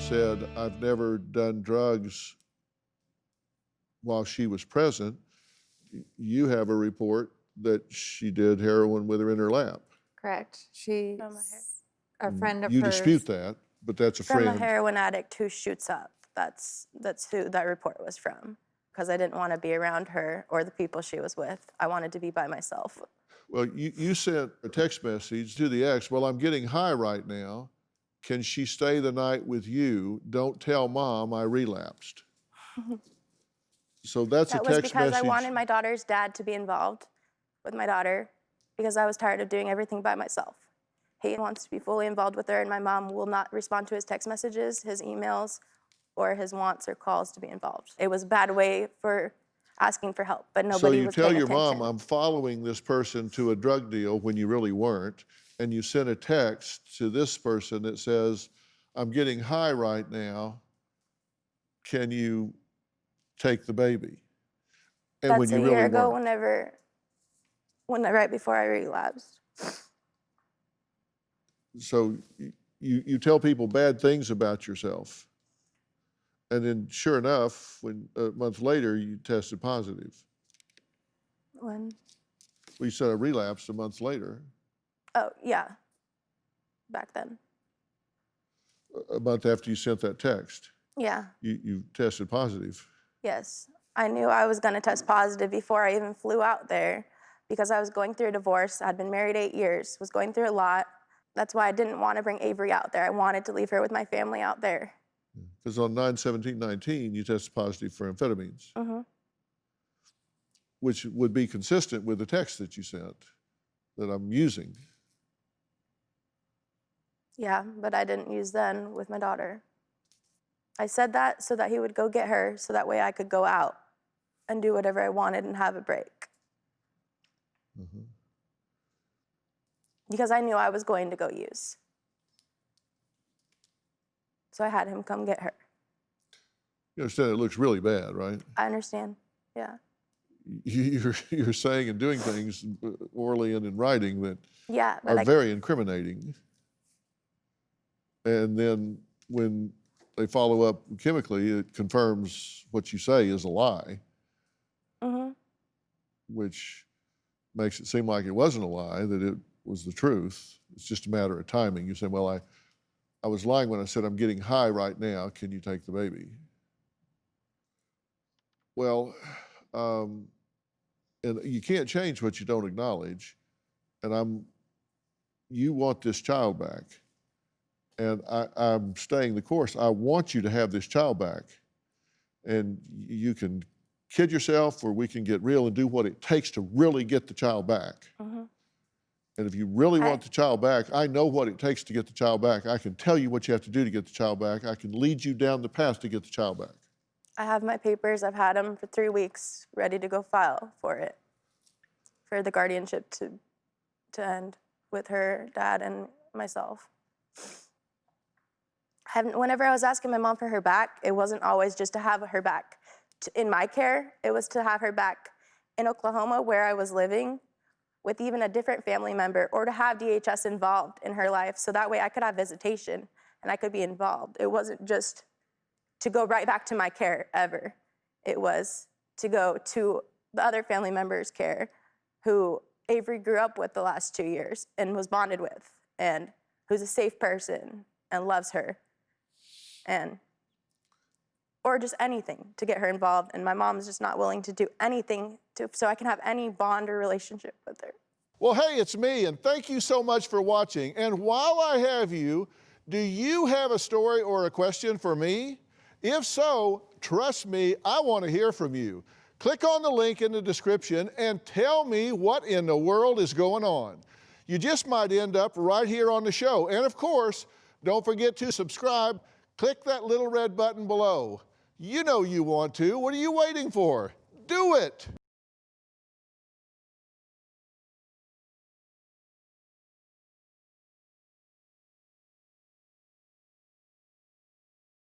said, I've never done drugs while she was present. You have a report that she did heroin with her in her lap. Correct. She's a friend of hers. You dispute that, but that's a friend. From a heroin addict who shoots up. That's who that report was from. Because I didn't want to be around her or the people she was with. I wanted to be by myself. Well, you sent a text message to the ex, well, I'm getting high right now. Can she stay the night with you? Don't tell mom I relapsed. So that's a text message. That was because I wanted my daughter's dad to be involved with my daughter because I was tired of doing everything by myself. He wants to be fully involved with her, and my mom will not respond to his text messages, his emails, or his wants or calls to be involved. It was a bad way for asking for help, but nobody was paying attention. So you tell your mom, I'm following this person to a drug deal when you really weren't, and you send a text to this person that says, I'm getting high right now, can you take the baby? And That's when you a really year ago, weren't. right before I relapsed. So you tell people bad things about yourself. And then sure enough, when a month later, you tested positive. When? Well, you said I relapsed a month later. Oh, yeah, back then. A month after you sent that text. Yeah. You tested positive. Yes. I knew I was gonna test positive before I even flew out there because I was going through a divorce. I'd been married 8 years, was going through a lot. That's why I didn't want to bring Avery out there. I wanted to leave her with my family out there. Because on 9/17/19, you tested positive for amphetamines, which would be consistent with the text that you sent that I'm using. Yeah, but I didn't use then with my daughter. I said that so that he would go get her, so that way I could go out and do whatever I wanted and have a break. Because I knew I was going to go use. So I had him come get her. You understand it looks really bad, right? I understand, yeah. You're saying and doing things orally and in writing that are very incriminating. And then when they follow up chemically, it confirms what you say is a lie, which makes it seem like it wasn't a lie, that it was the truth. It's just a matter of timing. You say, well, I was lying when I said I'm getting high right now. Can you take the baby? Well, and you can't change what you don't acknowledge. And you want this child back. And I'm staying the course. I want you to have this child back. And you can kid yourself, or we can get real and do what it takes to really get the child back. And if you really want the child back, I know what it takes to get the child back. I can tell you what you have to do to get the child back. I can lead you down the path to get the child back. I have my papers. I've had them for 3 weeks, ready to go file for it, for the guardianship to end with her dad and myself. Whenever I was asking my mom for her back, it wasn't always just to have her back in my care. It was to have her back in Oklahoma, where I was living, with even a different family member, or to have DHS involved in her life, so that way I could have visitation and I could be involved. It wasn't just to go right back to my care ever. It was to go to the other family members' care who Avery grew up with the last 2 years and was bonded with, and who's a safe person and loves her, or just anything to get her involved. And my mom's just not willing to do anything so I can have any bond or relationship with her. Well, hey, it's me, and thank you so much for watching. And while I have you, do you have a story or a question for me? If so, trust me, I want to hear from you. Click on the link in the description and tell me what in the world is going on. You just might end up right here on the show. And of course, don't forget to subscribe. Click that little red button below. You know you want to. What are you waiting for? Do it.